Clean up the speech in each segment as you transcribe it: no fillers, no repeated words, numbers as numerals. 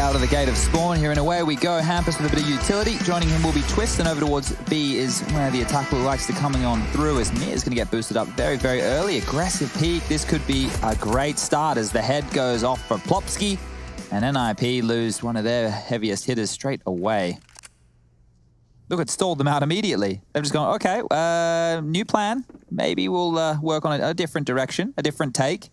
out of the gate of spawn here, and away we go. Hampus with a bit of utility. Joining him will be Twist, and over towards B is where the attack likes to coming on through, as Mir is going to get boosted up very, very early. Aggressive peek. This could be a great start as the head goes off for Plopsky, and NIP lose one of their heaviest hitters straight away. Look, it stalled them out immediately. They've just gone, okay, new plan. Maybe we'll work on a different direction, a different take.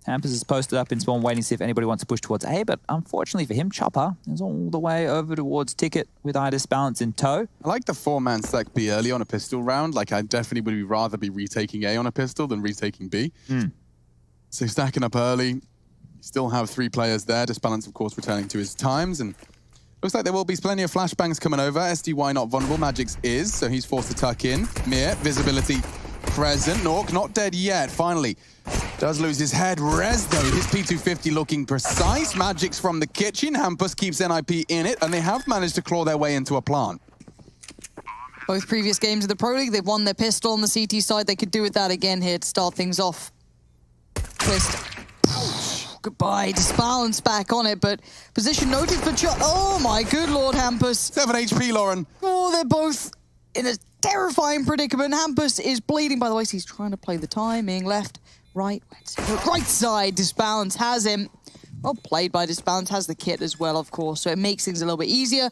Hampus is posted up in spawn, waiting to see if anybody wants to push towards A, but unfortunately for him, Chopper is all the way over towards Ticket with Idis Balance in tow. I like the 4-man stack B early on a pistol round. Like, I definitely would rather be retaking A on a pistol than retaking B. So stacking up early, you still have 3 players there. Disbalance, of course, returning to his times, and looks like there will be plenty of flashbangs coming over. SDY not vulnerable, Magix is, so he's forced to tuck in. Mir, visibility present. Nork not dead yet, finally. Does lose his head. Rez, though, his P250 looking precise. Magix from the kitchen. Hampus keeps NIP in it, and they have managed to claw their way into a plant. Both previous games of the Pro League, they've won their pistol on the CT side. They could do with that again here to start things off. Twist. Goodbye. Disbalance back on it, but position noted for oh my good lord, Hampus. 7 HP, Lauren. Oh, they're both in a terrifying predicament. Hampus is bleeding, by the way, so he's trying to play the timing. Left, right, right side. Disbalance has him. Well played by Disbalance, has the kit as well, of course, so it makes things a little bit easier.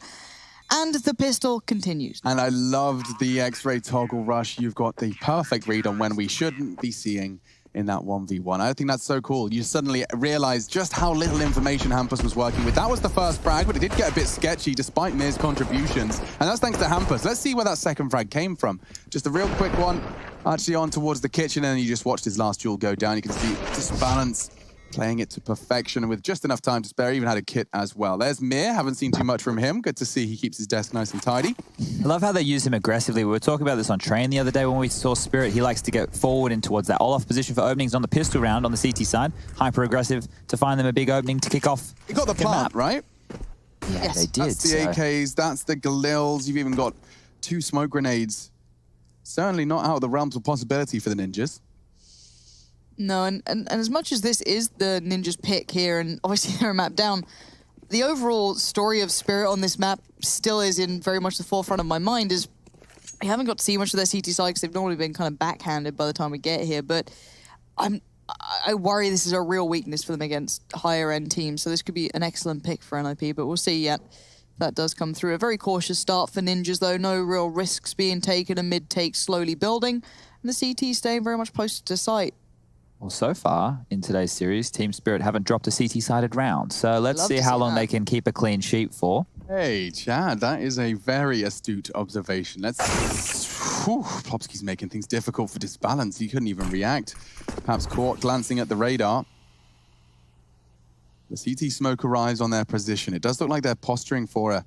And the pistol continues. And I loved the X-ray toggle rush. You've got the perfect read on when we shouldn't be seeing in that 1v1. I think that's so cool. You suddenly realize just how little information Hampus was working with. That was the first frag, but it did get a bit sketchy despite Mir's contributions. And that's thanks to Hampus. Let's see where that second frag came from. Just a real quick one, actually on towards the kitchen, and you just watched his last duel go down. You can see Disbalance playing it to perfection, and with just enough time to spare, even had a kit as well. There's Mir, haven't seen too much from him. Good to see he keeps his desk nice and tidy. I love how they use him aggressively. We were talking about this on Train the other day when we saw Spirit. He likes to get forward in towards that Olaf position for openings on the pistol round on the CT side. Hyper aggressive to find them a big opening to kick off. You got the plant, right? Yeah, Yes. they did. That's the AKs, that's the Galils. You've even got 2 smoke grenades. Certainly not out of the realms of possibility for the Ninjas. No, and as much as this is the Ninjas pick here, and obviously they're a map down, the overall story of Spirit on this map still is in very much the forefront of my mind. Is we haven't got to see much of their CT side because they've normally been kind of backhanded by the time we get here, but I worry this is a real weakness for them against higher end teams, so this could be an excellent pick for NIP, but we'll see yet. That does come through. A very cautious start for Ninjas, though. No real risks being taken. A mid-take slowly building. And the CT staying very much close to sight. Well, so far in today's series, Team Spirit haven't dropped a CT-sided round. So let's see how long they can keep a clean sheet for. Hey, Chad, that is a very astute observation. Plopsky's making things difficult for Disbalance. He couldn't even react. Perhaps caught glancing at the radar. The CT smoke arrives on their position. It does look like they're posturing for a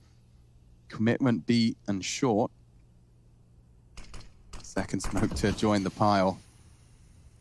commitment B and short. Second smoke to join the pile.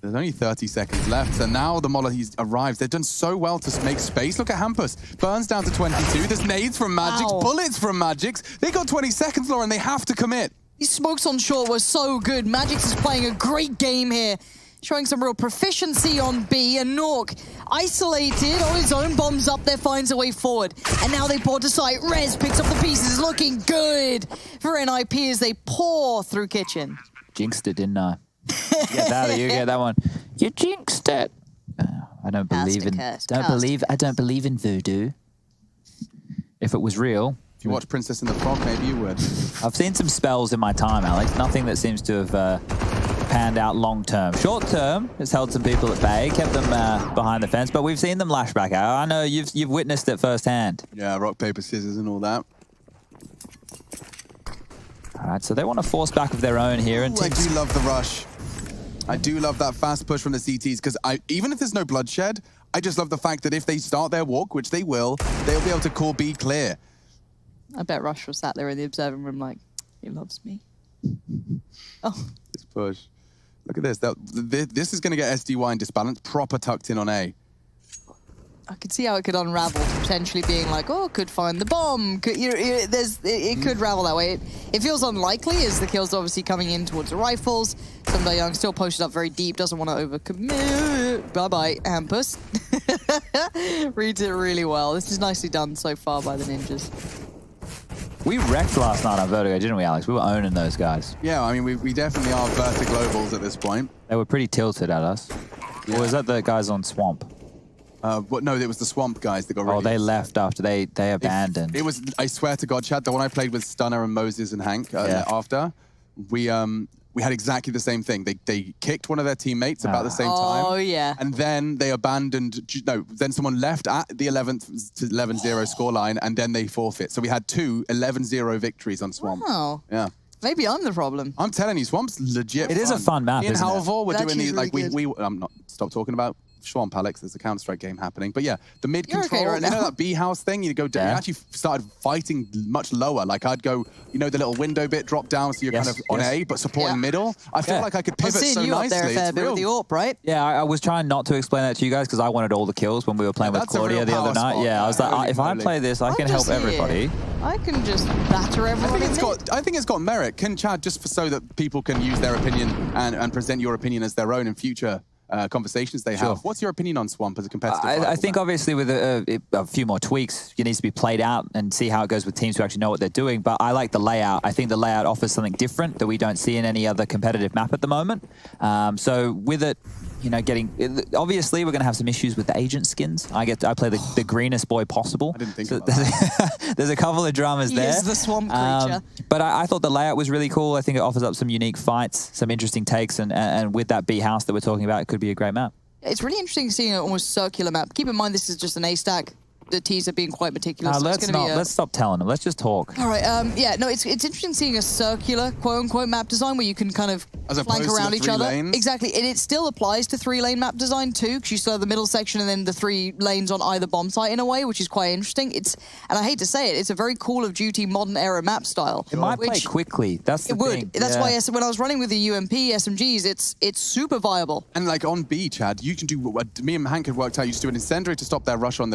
There's only 30 seconds left, so now the Molotov arrives. They've done so well to make space. Look at Hampus. Burns down to 22. There's nades from Magix, bullets from Magix. They got 20 seconds, Lauren. They have to commit. These smokes on short were so good. Magix is playing a great game here, showing some real proficiency on B, and Nork isolated on his own, bombs up there, finds a way forward. And now they pour to sight. Rez picks up the pieces, looking good for NIP as they pour through kitchen. Jinxed it, didn't I? You get that one. You jinxed it. I don't believe in. I don't believe in voodoo. If it was real. If you watch Princess and the Frog, maybe you would. I've seen some spells in my time, Alex. Nothing that seems to have panned out long term. Short term, it's held some people at bay, kept them behind the fence, but we've seen them lash back out. I know you've witnessed it firsthand. Yeah, rock, paper, scissors and all that. All right, so they want to force back of their own here. And I do love the rush. I do love that fast push from the CTs, because even if there's no bloodshed, I just love the fact that if they start their walk, which they will, they'll be able to call B clear. I bet Rush was sat there in the observing room like, he loves me. Oh. This push. Look at this. This is going to get SDY and Disbalance proper tucked in on A. I could see how it could unravel, potentially being like, oh, could find the bomb. Could, it could ravel that way. It feels unlikely as the kills obviously coming in towards the rifles. SkullNerd still posted up very deep, doesn't want to overcommit. Bye-bye, Hampus. Reads it really well. This is nicely done so far by the ninjas. We wrecked last night on Vertigo, didn't we, Alex? We were owning those guys. Yeah, I mean, we definitely are vertiglobals at this point. They were pretty tilted at us. Yeah. Or was that the guys on Swamp? No, it was the Swamp guys that got released. Oh, they left after they abandoned. It was, I swear to God, Chad, the one I played with Stunner and Moses and Hank after, we had exactly the same thing. They kicked one of their teammates about the same time. Oh, yeah. And then they abandoned, then someone left at the 11th to 11-0 scoreline, and then they forfeit. So we had 2 11-0 victories on Swamp. Wow. Yeah. Maybe I'm the problem. I'm telling you, Swamp's legit It is a fun map, Me and isn't it? Halvor were It doing actually these, is like, really I'm not, stop talking about Swamp, Alex. There's a Counter-Strike game happening. But yeah, the mid You're control, okay right you know now. that B house thing? You go down, you actually started fighting much lower. Like I'd go, you know, the little window bit drop down so you're kind of on A, but supporting middle. I feel like I could I was pivot seeing so you up there a nicely. fair It's bit with the real. AWP, right? Yeah, I was trying not to explain that to you guys because I wanted all the kills when we were playing with that's a Claudia real the other power night. spot. Yeah, I was like, Holy if I moly. play this, I can help just here. everybody. I can just batter everyone. I think it's got merit. Can Chad, just so that people can use their opinion and present your opinion as their own in future conversations they have. What's your opinion on Swamp as a competitive I think obviously with a few more tweaks, it needs to be played out and see how it goes with teams who actually know what they're doing. But I like the layout. I think the layout offers something different that we don't see in any other competitive map at the moment. So with it, you know, obviously we're going to have some issues with the agent skins. I play the greenest boy possible. I didn't think so about that. There's a couple of dramas there. He is the swamp creature. But I thought the layout was really cool. I think it offers up some unique fights, some interesting takes, and with that B house that we're talking about, it could be a great map. It's really interesting seeing an almost circular map. Keep in mind this is just an A stack. The teas are being quite meticulous. So Let's stop telling them. Let's just talk. All right. Yeah. No. It's interesting seeing a circular quote unquote map design where you can kind of As flank opposed to around the each 3 other. lanes? Exactly. And it still applies to 3-lane map design too, because you still have the middle section and then the 3 lanes on either bomb site in a way, which is quite interesting. And I hate to say it, it's a very Call of Duty modern era map style. It might play quickly. That's the It would. thing. That's why when I was running with the UMP SMGs, it's super viable. And like on B, Chad, you can do what me and Hank had worked out. You used to do an incendiary to stop their rush on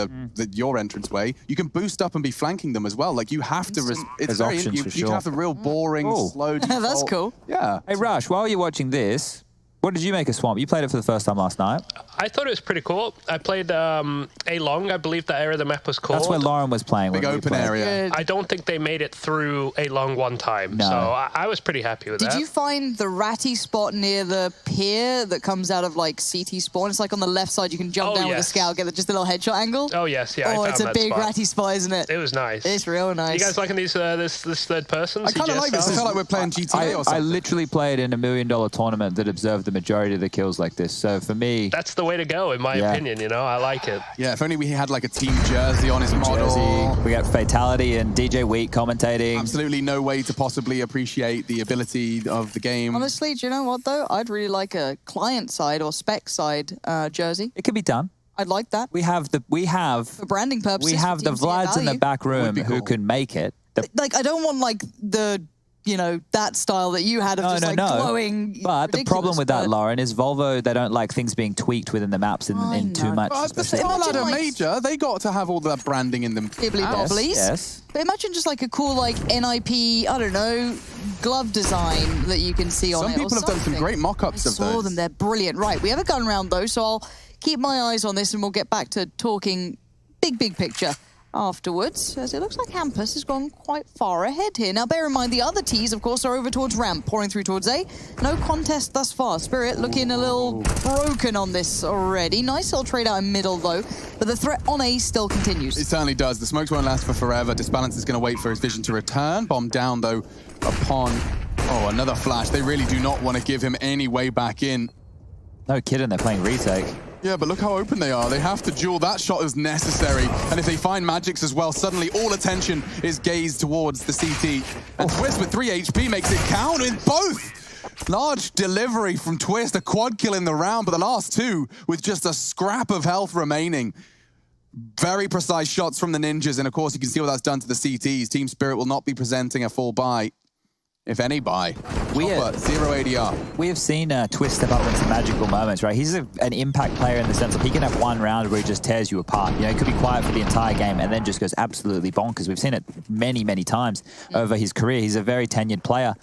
your entrance way. You can boost up and be flanking them as well. Like you have to. It's There's very. options You for can sure. have the real boring, slow. That's default. cool. Yeah. Hey, Rush, while you're watching this, what did you make of Swamp? You played it for the first time last night. I thought it was pretty cool. I played A Long. I believe the area of the map was called. That's where Lauren was playing. Big when we open played. area. I don't think they made it through A Long one time. No. So I was pretty happy with that. Did you find the ratty spot near the pier that comes out of like CT spawn? It's like on the left side. You can jump down with a scout, get just a little headshot angle. Oh yes, yeah. I Oh, found it's a that big spot. ratty spot, isn't it? It was nice. It's real nice. You guys liking these this third person? I kind of like this. I feel like we're playing GTA or I something. literally played in $1 million tournament that observed the majority of the kills like this. So for me, That's the way to go, in my opinion. You know, I like it. Yeah, if only we had like a team jersey on his model. Jersey, we got Fatality and DJ Wheat commentating. Absolutely no way to possibly appreciate the ability of the game. Honestly, do you know what though? I'd really like a client side or spec side jersey. It could be done. I'd like that We have for branding purposes. we have for the teams to get Vlads in the value. back room Would be who cool. can make it. Like I don't want like the that style that you had of just like glowing. But the problem with that, Lauren, is Volvo, they don't like things being tweaked within the maps in too much. But the specific- Star Ladder Imagine, like- Major, they got to have all that branding in them. Bibbly Yes. bobblies. Yes. But imagine just like a cool like NIP, I don't know, glove design that you can see on Some it. people or have done some something. great mock-ups I of saw those. them. They're brilliant. Right, we have a gun round though, so I'll keep my eyes on this and we'll get back to talking big picture afterwards, as it looks like Hampus has gone quite far ahead here. Now, bear in mind, the other tees, of course, are over towards ramp, pouring through towards A. No contest thus far. Spirit looking a little broken on this already. Nice little trade out in middle, though. But the threat on A still continues. It certainly does. The smokes won't last for forever. Disbalance is going to wait for his vision to return. Bomb down, though, upon... Oh, another flash. They really do not want to give him any way back in. No kidding, they're playing retake. Yeah, but look how open they are. They have to duel that shot as necessary. And if they find magics as well, suddenly all attention is gazed towards the CT. And Twist with 3 HP makes it count with both. Large delivery from Twist, a quad kill in the round, but the last 2 with just a scrap of health remaining. Very precise shots from the ninjas, and of course you can see what that's done to the CTs. Team Spirit will not be presenting a full buy. if any, buy. We Chopper, 0 ADR. We have seen Twist step up in some magical moments, right? He's an impact player in the sense of he can have one round where he just tears you apart. You know, he could be quiet for the entire game and then just goes absolutely bonkers. We've seen it many, many times over his career. He's a very tenured player.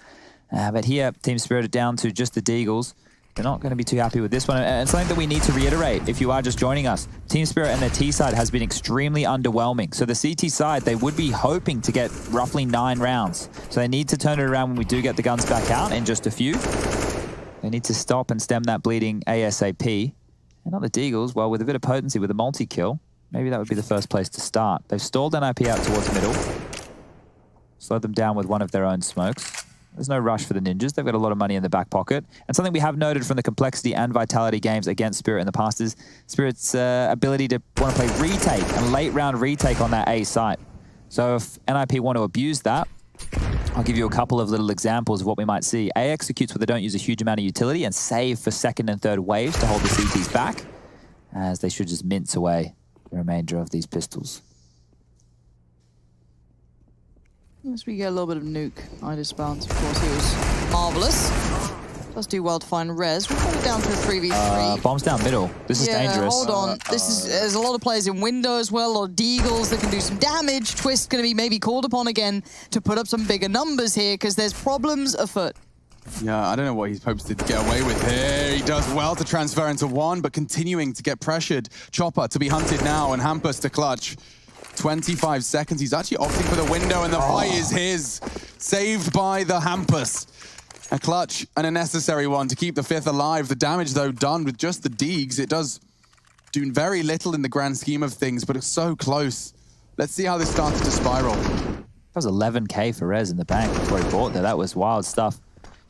But here, Team Spirit are down to just the Deagles. They're not going to be too happy with this one. And something that we need to reiterate, if you are just joining us, Team Spirit and their T side has been extremely underwhelming. So the CT side, they would be hoping to get roughly 9 rounds. So they need to turn it around when we do get the guns back out in just a few. They need to stop and stem that bleeding ASAP. And not the Deagles, well, with a bit of potency, with a multi-kill, maybe that would be the first place to start. They've stalled NIP out towards middle. Slowed them down with one of their own smokes. There's no rush for the Ninjas. They've got a lot of money in the back pocket. And something we have noted from the complexity and vitality games against Spirit in the past is Spirit's ability to want to play retake and late round retake on that A site. So if NIP want to abuse that, I'll give you a couple of little examples of what we might see. A executes where they don't use a huge amount of utility and save for second and third waves to hold the CTs back, as they should just mince away the remainder of these pistols. As we get a little bit of nuke, Idis Bounce, of course, he was marvelous. Does do well to find res. We're probably down to a 3v3. Bombs down middle. This is dangerous. Hold on. There's a lot of players in window as well, a lot of Deagles that can do some damage. Twist going to be maybe called upon again to put up some bigger numbers here because there's problems afoot. Yeah, I don't know what he's hopes to get away with here. He does well to transfer into one, but continuing to get pressured. Chopper to be hunted now and Hampus to clutch. 25 seconds. He's actually opting for the window, and the fight is his. Saved by the Hampus. A clutch and a necessary one to keep the 5th alive. The damage, though, done with just the Deags. It does do very little in the grand scheme of things, but it's so close. Let's see how this started to spiral. That was 11K for Rez in the bank before he bought there. That was wild stuff.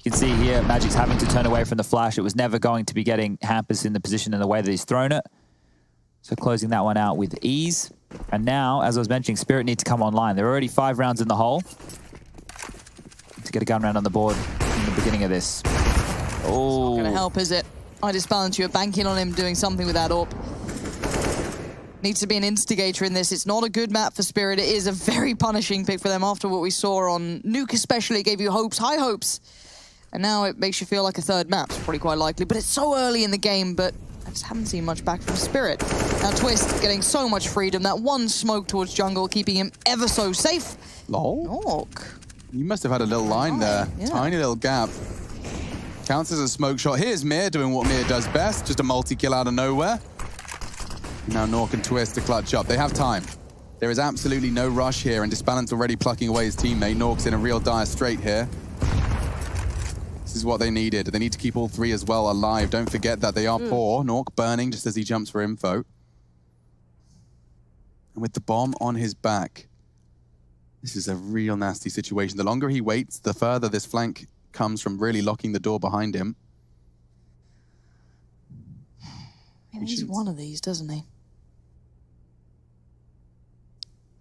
You can see here, Magic's having to turn away from the flash. It was never going to be getting Hampus in the position in the way that he's thrown it. So closing that one out with ease. And now, as I was mentioning, Spirit need to come online. They're already 5 rounds in the hole. To get a gun round on the board in the beginning of this. Oh. Not going to help, is it? Idis Balance, you're banking on him doing something with that AWP. Needs to be an instigator in this. It's not a good map for Spirit. It is a very punishing pick for them after what we saw on Nuke especially. It gave you hopes, high hopes. And now it makes you feel like a third map. It's probably quite likely. But it's so early in the game, but I just haven't seen much back from Spirit. Now Twist getting so much freedom. That one smoke towards jungle, keeping him ever so safe. Lol. Orc. You must have had a little line there. Yeah. Tiny little gap. Counts as a smoke shot. Here's Mir doing what Mir does best. Just a multi-kill out of nowhere. Now Nork and Twist to clutch up. They have time. There is absolutely no rush here, and Disbalance already plucking away his teammate. Nork's in a real dire strait here. This is what they needed. They need to keep all 3 as well alive. Don't forget that they are poor. Nork burning just as he jumps for info. And with the bomb on his back, this is a real nasty situation. The longer he waits, the further this flank comes from really locking the door behind him. He needs one of these, doesn't he?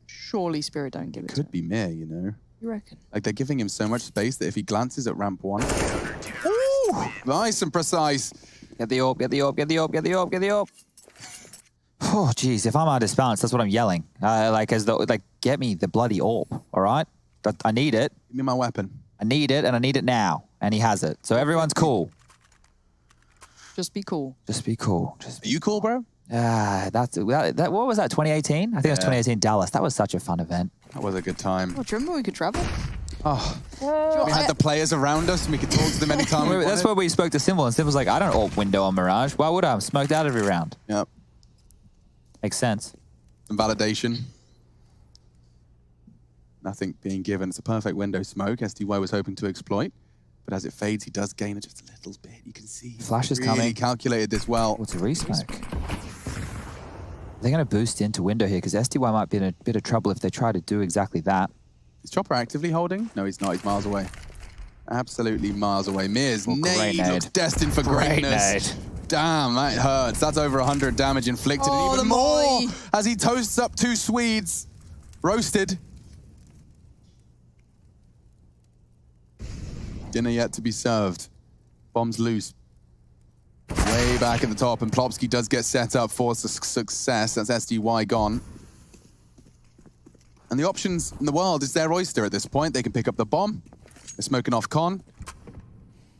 Surely Spirit don't give it to him. Could be Mir, you know. You reckon? Like, they're giving him so much space that if he glances at ramp 1... Ooh! Nice and precise. Get the AWP, get the AWP, get the AWP, get the AWP, get the AWP. Oh, geez, if I'm out of balance, that's what I'm yelling. Like, as though, like, get me the bloody AWP, all right? I need it. Give me my weapon. I need it, and I need it now. And he has it. So everyone's cool. Just be cool. Just be cool. Just Are you cool, bro? that what was that, 2018? I think it was 2018 Dallas. That was such a fun event. That was a good time. Oh, do you remember we could travel? Oh, we had the players around us and we could talk to them anytime we wanted. That's where we spoke to Symbol, and Symbol's like, I don't AWP window on Mirage. Why would I? I'm smoked out every round. Yep. Makes sense. Some validation. Nothing being given. It's a perfect window smoke. SDY was hoping to exploit. But as it fades, he does gain it just a little bit. You can see. Flash is really coming. Calculated this well. What's a resmoke? They're going to boost into window here because SDY might be in a bit of trouble if they try to do exactly that. Is Chopper actively holding? No, he's not. He's miles away. Absolutely miles away. Mir's nade looks destined for greatness. Damn, that hurts. That's over 100 damage inflicted. And even more as he toasts up 2 Swedes. Roasted. Dinner yet to be served. Bombs loose. Way back at the top, and Plopsky does get set up for success. That's SDY gone. And the options in the world is their oyster at this point. They can pick up the bomb, They're smoking off Con.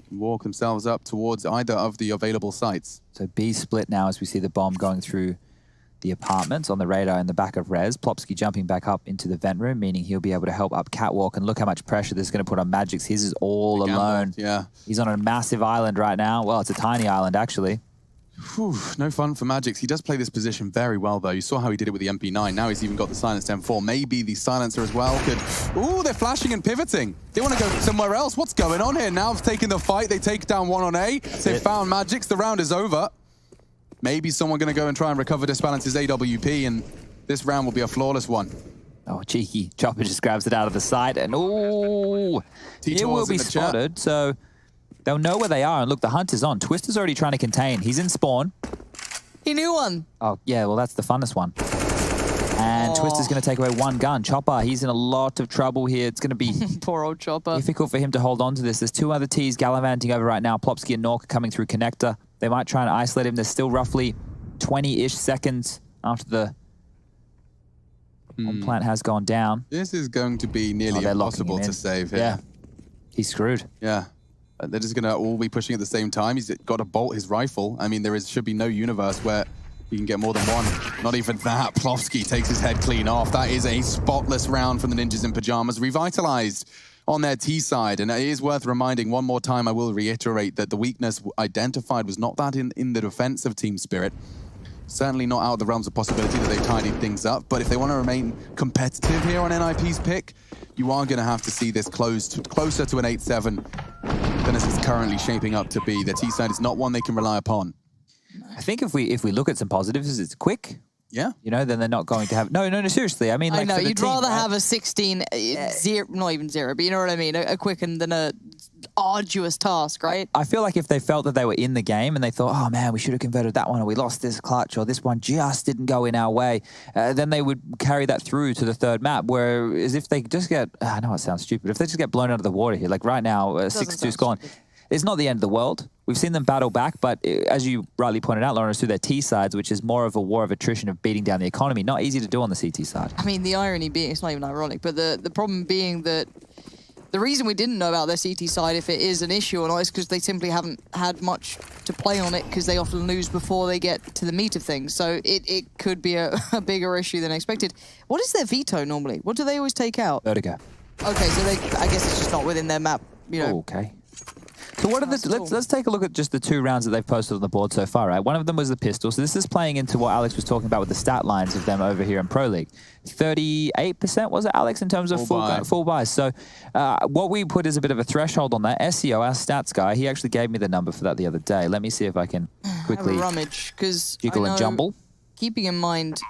Walk themselves up towards either of the available sites. So B split now as we see the bomb going through the apartments on the radar in the back of Rez. Plopsky jumping back up into the vent room, meaning he'll be able to help up Catwalk. And look how much pressure this is going to put on Magix. His is all alone. Yeah. He's on a massive island right now. Well, it's a tiny island, actually. Whew, no fun for Magix. He does play this position very well, though. You saw how he did it with the MP9. Now he's even got the silenced M4. Maybe the silencer as well could... Ooh, they're flashing and pivoting. They want to go somewhere else. What's going on here? Now they've taken the fight. They take down one on A. They found Magix. The round is over. Maybe someone going to go and try and recover Disbalance's AWP, and this round will be a flawless one. Oh, cheeky. Chopper just grabs it out of the side, and ooh, it will be spotted, so they'll know where they are. And look, the hunt is on. Twister's already trying to contain. He's in spawn. He knew one. Oh, yeah, well, that's the funnest one. And Twister's going to take away one gun. Chopper, he's in a lot of trouble here. It's going to be poor old Chopper. Difficult for him to hold on to this. There's two other Ts gallivanting over right now. Plopsky and Nork coming through connector. They might try and isolate him. There's still roughly 20-ish seconds after the one plant has gone down. This is going to be nearly impossible to save here. Yeah, he's screwed. Yeah. They're just going to all be pushing at the same time. He's got to bolt his rifle. I mean, should be no universe where he can get more than one. Not even that. Plopsky takes his head clean off. That is a spotless round from the Ninjas in Pajamas. Revitalized on their T side. And it is worth reminding one more time, I will reiterate that the weakness identified was not that in the defense of Team Spirit. Certainly not out of the realms of possibility that they tidied things up. But if they want to remain competitive here on NIP's pick, you are going to have to see this closer to an 8-7 than as it's currently shaping up to be. Their T side is not one they can rely upon. I think if we look at some positives, it's quick. Yeah. You know, then they're not going to have... No, seriously. I mean, like, I know, for the you'd team, rather right? have a 16, zero, not even zero, but you know what I mean? A quicken than a arduous task, right? I feel like if they felt that they were in the game and they thought, oh man, we should have converted that one, or we lost this clutch, or this one just didn't go in our way, then they would carry that through to the third map. Whereas if they just get... I know it sounds stupid, but if they just get blown out of the water here, like right now, 6-2 score, it's not the end of the world. We've seen them battle back, but as you rightly pointed out, Lauren, it's through their T sides, which is more of a war of attrition of beating down the economy. Not easy to do on the CT side. I mean, the irony being, it's not even ironic, but the problem being that the reason we didn't know about their CT side, if it is an issue or not, is because they simply haven't had much to play on it, because they often lose before they get to the meat of things. So it could be a bigger issue than expected. What is their veto normally? What do they always take out? Vertigo. Okay, so I guess it's just not within their map, you know. Okay. So what are let's take a look at just the two rounds that they've posted on the board so far, right? One of them was the pistol. So this is playing into what Alex was talking about with the stat lines of them over here in Pro League. 38% was it, Alex, in terms of full buys. So what we put is a bit of a threshold on that. SEO, our stats guy, he actually gave me the number for that the other day. Let me see if I can quickly rummage, because jiggle and jumble. Keeping in mind,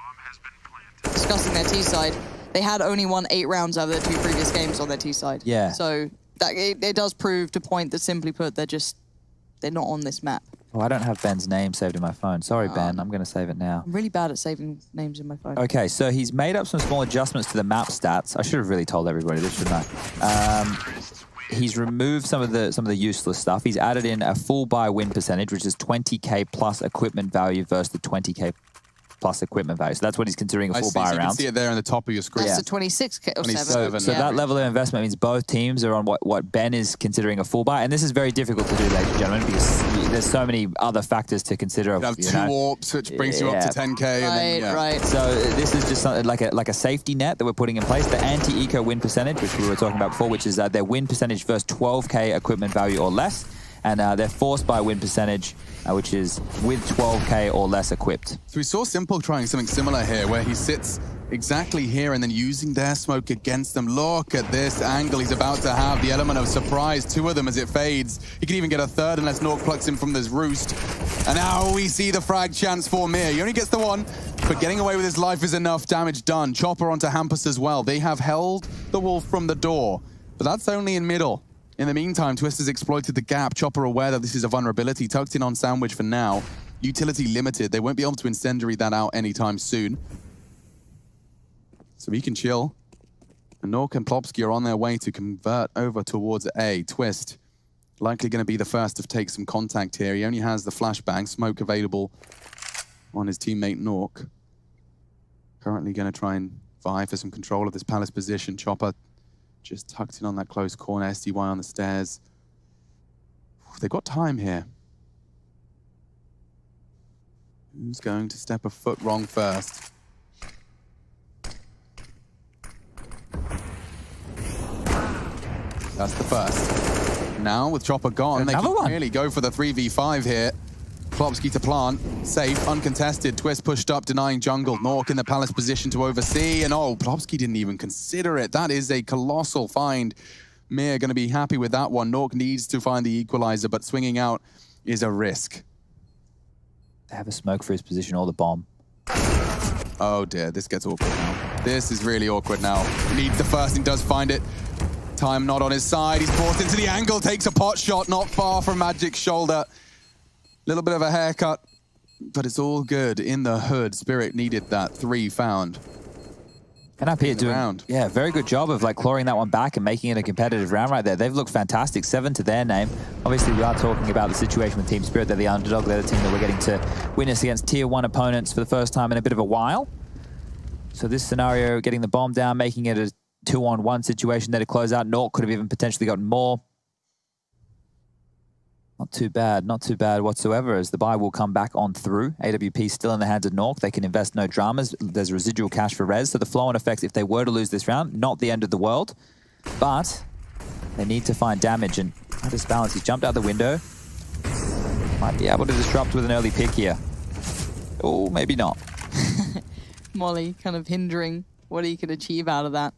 discussing their T side, they had only won 8 rounds out of their 2 previous games on their T side. Yeah. So that it does prove to point that, simply put, they're not on this map. Oh, I don't have Ben's name saved in my phone. Sorry, Ben. I'm going to save it now. I'm really bad at saving names in my phone. Okay, so he's made up some small adjustments to the map stats. I should have really told everybody this, shouldn't I? He's removed some of the useless stuff. He's added in a full buy win percentage, which is 20k plus equipment value versus the 20k plus equipment value. So that's what he's considering a full buy round. You can see it there on the top of your screen. That's a 26k or 27. So that level of investment means both teams are on what Ben is considering a full buy. And this is very difficult to do, ladies and gentlemen, because there's so many other factors to consider. You have 2 AWPs, which brings you up to 10k. Right. So this is just something like a safety net that we're putting in place. The anti-eco win percentage, which we were talking about before, which is their win percentage versus 12k equipment value or less. And their forced buy win percentage, which is with 12k or less equipped. So we saw Simple trying something similar here, where he sits exactly here and then using their smoke against them. Look at this angle he's about to have, the element of surprise, 2 of them as it fades. He can even get a third unless Nork plucks him from this roost. And now we see the frag chance for Mir. He only gets the 1, but getting away with his life is enough. Damage done. Chopper onto Hampus as well. They have held the wolf from the door, but that's only in middle. In the meantime, Twister's exploited the gap. Chopper aware that this is a vulnerability, tucked in on Sandwich for now. Utility limited. They won't be able to incendiary that out anytime soon. So he can chill. And Nork and Plopsky are on their way to convert over towards A. Twist, likely going to be the first to take some contact here. He only has the flashbang, smoke available on his teammate Nork. Currently going to try and vie for some control of this Palace position. Chopper just tucked in on that close corner. SDY on the stairs. They've got time here. Who's going to step a foot wrong first? That's the first. Now, with Chopper gone, they can really go for the 3v5 here. Klopski to plant. Safe, uncontested. Twist pushed up, denying jungle. Nork in the palace position to oversee. And oh, Klopski didn't even consider it. That is a colossal find. Mir going to be happy with that one. Nork needs to find the equalizer, but swinging out is a risk. They have a smoke for his position or the bomb. Oh dear, this gets awkward now. This is really awkward now. Needs the first and does find it. Time not on his side. He's forced into the angle, takes a pot shot, not far from Magic's shoulder. Little bit of a haircut, but it's all good. In the hood, Spirit needed that. 3 found. And up here doing, yeah, very good job of like clawing that one back and making it a competitive round right there. They've looked fantastic. 7 to their name. Obviously, we are talking about the situation with Team Spirit. They're the underdog. They're the team that we're getting to witness against Tier 1 opponents for the first time in a bit of a while. So this scenario, getting the bomb down, making it a 2-on-1 situation there to close out. Nork could have even potentially gotten more. Not too bad whatsoever, as the buy will come back on through. AWP still in the hands of Nork. They can invest no dramas. There's residual cash for Rez, so the flow-on effects, if they were to lose this round, not the end of the world. But they need to find damage, and at this balance, he's jumped out the window. Might be able to disrupt with an early pick here. Oh, maybe not. Molly kind of hindering what he could achieve out of that.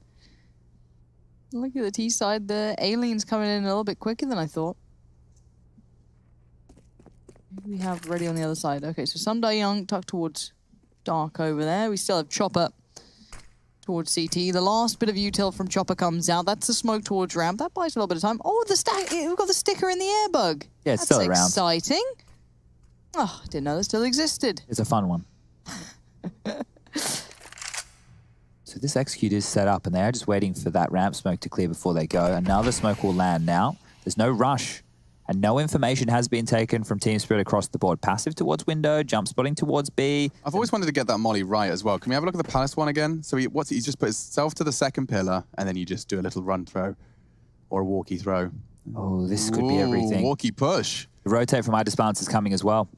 Look at the T side, the alien's coming in a little bit quicker than I thought. We have ready on the other side. Okay, so Sunday Young tucked towards Dark over there. We still have Chopper towards CT. The last bit of util from Chopper comes out. That's the smoke towards ramp. That buys a little bit of time. Oh, the stack. We've got the sticker in the air bug. Yeah, it's still around. That's exciting. Oh, I didn't know that still existed. It's a fun one. So this execute is set up, and they're just waiting for that ramp smoke to clear before they go. Another smoke will land now. There's no rush. And no information has been taken from Team Spirit across the board. Passive towards window, jump spotting towards B. I've always wanted to get that molly right as well. Can we have a look at the Palace one again? So he just put himself to the second pillar, and then you just do a little run throw or a walkie throw. Oh, this could be everything. Walkie push. The rotate from Idis Balance is coming as well.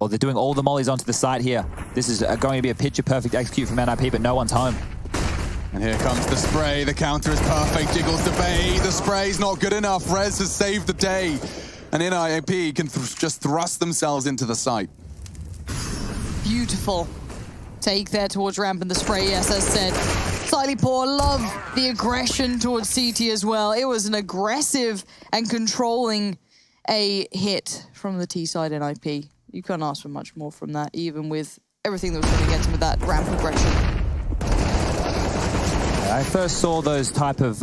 Oh, they're doing all the mollies onto the site here. This is going to be a picture-perfect execute from NIP, but no one's home. And here comes the spray. The counter is perfect. Jiggles to Bay. The spray's not good enough. Rez has saved the day. And NIP can just thrust themselves into the site. Beautiful take there towards ramp and the spray, yes, as said. Slightly poor. Love the aggression towards CT as well. It was an aggressive and controlling a hit from the T side NIP. You can't ask for much more from that, even with everything that was going against him with that ramp aggression. I first saw those type of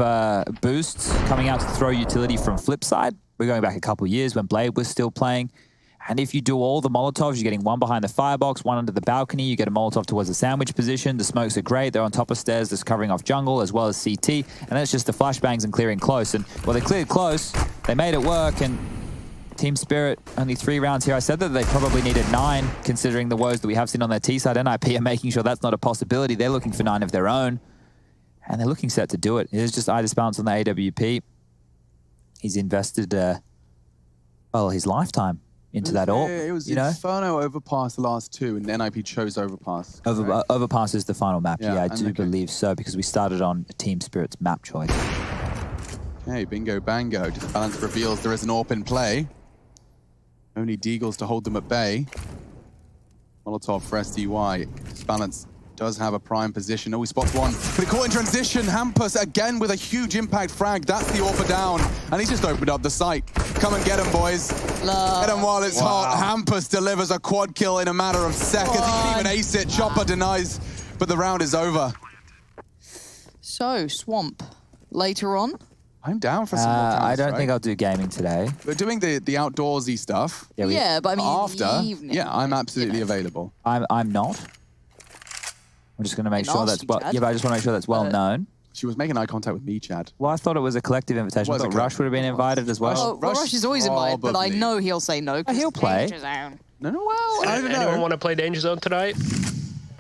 boosts coming out to throw utility from Flipside. We're going back a couple years when Blade was still playing. And if you do all the Molotovs, you're getting one behind the firebox, one under the balcony. You get a Molotov towards the sandwich position. The smokes are great. They're on top of stairs. That's covering off jungle as well as CT. And then it's just the flashbangs and clearing close. And, well, they cleared close. They made it work. And Team Spirit, only 3 rounds here. I said that they probably needed 9, considering the woes that we have seen on their T side. NIP are making sure that's not a possibility. They're looking for 9 of their own. And they're looking set to do it. It is just Idis Balance on the AWP. He's invested, well, his lifetime into that AWP. It was Inferno Overpass the last 2, and NIP chose Overpass. Overpass is the final map. Yeah, I do okay. believe so, because we started on Team Spirit's map choice. Okay, bingo bango. Just Balance reveals there is an AWP in play. Only Deagles to hold them at bay. Molotov for SDY. Just Balance does have a prime position. Oh, he spots one. But caught in transition. Hampus again with a huge impact frag. That's the AWP down. And he's just opened up the site. Come and get him, boys. Get him while it's hot. Hampus delivers a quad kill in a matter of seconds. He didn't even ace it. Chopper denies. But the round is over. So, Swamp, later on. I'm down for some more I don't think I'll do gaming today. We're doing the outdoorsy stuff. Yeah, but I mean, after, in the evening. Yeah, I'm absolutely available. I'm not. I'm just going to make sure that's well. Yeah, but I just want to make sure that's well known. She was making eye contact with me, Chad. Well, I thought it was a collective invitation. I thought Rush would have been invited as well. Rush is always invited, but I know he'll say no. He'll play. No, well, I don't know. Anyone want to play Danger Zone tonight?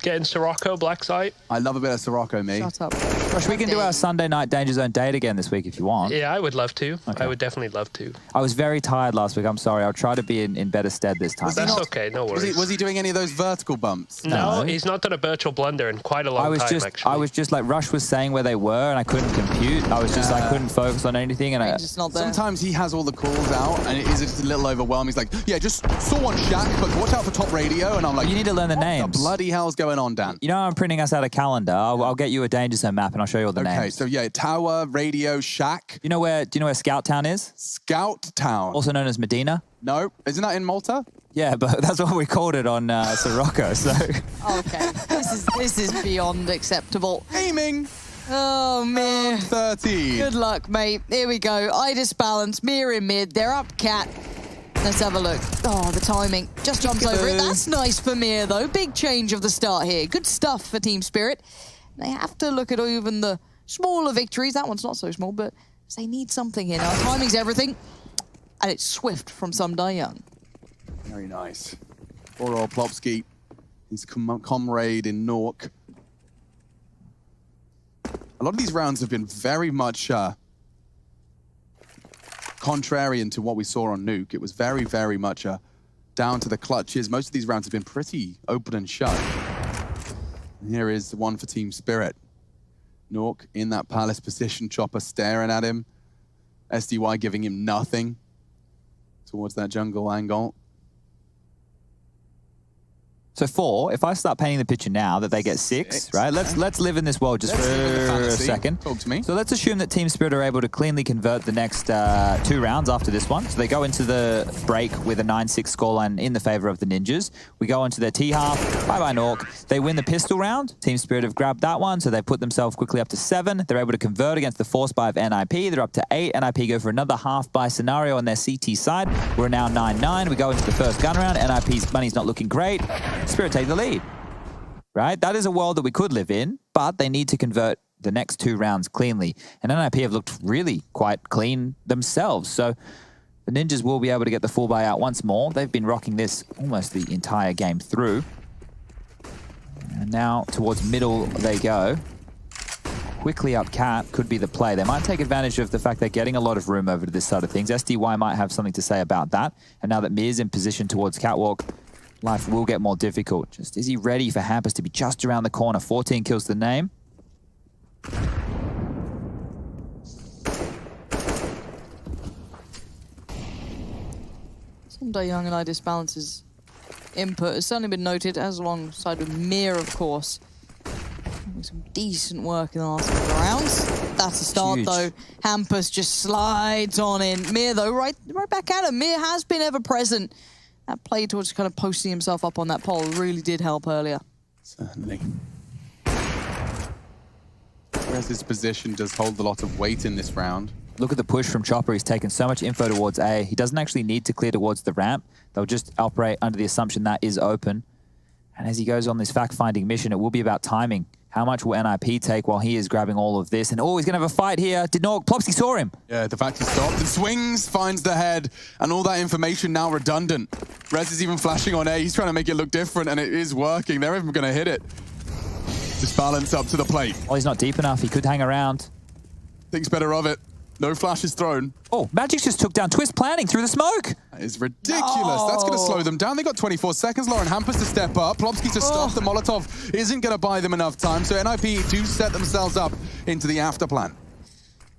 Getting Sirocco, Black Site? I love a bit of Sirocco, me. Shut up. Josh, we can do our Sunday night Danger Zone date again this week if you want. Yeah, I would love to. Okay. I would definitely love to. I was very tired last week. I'm sorry. I'll try to be in better stead this time. That's okay. No worries. Was he doing any of those vertical bumps? No, he's not done a virtual blunder in quite a long time, actually. I was just like, Rush was saying where they were, and I couldn't compute. I was just, I couldn't focus on anything. And Just not there. Sometimes he has all the calls out, and it is just a little overwhelming. He's like, yeah, just saw one Shack, but watch out for top radio. And I'm like, you need to learn the names. What the bloody hell's going on, Dan? You know, I'm printing us out a calendar. I'll get you a Danger Zone map, and I'll show you all the names. Okay, so yeah, Tower, Radio, Shack. Do you know where Scout Town is? Scout Town. Also known as Medina. No, isn't that in Malta? Yeah, but that's what we called it on Sirocco. So. Okay, this is beyond acceptable. Aiming. Oh, man. 13. Good luck, mate. Here we go. Idis balance, Mir in mid. They're up cat. Let's have a look. Oh, the timing. Just jumps over it. That's nice for Mir, though. Big change of the start here. Good stuff for Team Spirit. They have to look at even the smaller victories. That one's not so small, but they need something here now. Timing's everything. And it's swift from Sumdai Young. Very nice. Poor old Plopsky, his comrade in Nork. A lot of these rounds have been very much contrarian to what we saw on Nuke. It was very, very much down to the clutches. Most of these rounds have been pretty open and shut. And here is the one for Team Spirit. Nork in that palace position, Chopper staring at him. SDY giving him nothing towards that jungle angle. So 4, if I start painting the picture now that they get 6, right? Let's live in this world just for a second. Talk to me. So let's assume that Team Spirit are able to cleanly convert the next 2 rounds after this one. So they go into the break with a 9-6 scoreline in the favor of the Ninjas. We go into their T-half. Bye-bye, Nork. They win the pistol round. Team Spirit have grabbed that one, so they put themselves quickly up to 7. They're able to convert against the force buy of NIP. They're up to 8. NIP go for another half-buy scenario on their CT side. We're now 9-9. We go into the first gun round. NIP's money's not looking great. Spirit take the lead, right? That is a world that we could live in, but they need to convert the next 2 rounds cleanly. And NIP have looked really quite clean themselves. So the Ninjas will be able to get the full buy out once more. They've been rocking this almost the entire game through. And now towards middle they go. Quickly up cat could be the play. They might take advantage of the fact they're getting a lot of room over to this side of things. SDY might have something to say about that. And now that Mir's in position towards catwalk, life will get more difficult. Just is he ready for Hampus to be just around the corner? 14 kills the name. Sumdai Young and Idis Balance's input has certainly been noted, as alongside with Mir, of course. Doing some decent work in the last couple of rounds. That's a start, though. Hampus just slides on in. Mir, though, right back at him. Mir has been ever present. That play towards kind of posting himself up on that pole really did help earlier. Certainly. Whereas his position does hold a lot of weight in this round. Look at the push from Chopper. He's taken so much info towards A. He doesn't actually need to clear towards the ramp. They'll just operate under the assumption that is open. And as he goes on this fact-finding mission, it will be about timing. How much will NIP take while he is grabbing all of this? And oh, he's going to have a fight here. Did Nork? Plopsky saw him. Yeah, the fact he stopped and swings, finds the head, and all that information now redundant. Rez is even flashing on A. He's trying to make it look different, and it is working. They're even going to hit it. Just balance up to the plate. Oh, he's not deep enough. He could hang around. Thinks better of it. No flashes thrown. Oh, Magic just took down Twist planning through the smoke. That is ridiculous. That's going to slow them down. They got 24 seconds. Lauren Hampus to step up. Plopsky to stop. The Molotov isn't going to buy them enough time. So NIP do set themselves up into the after plan.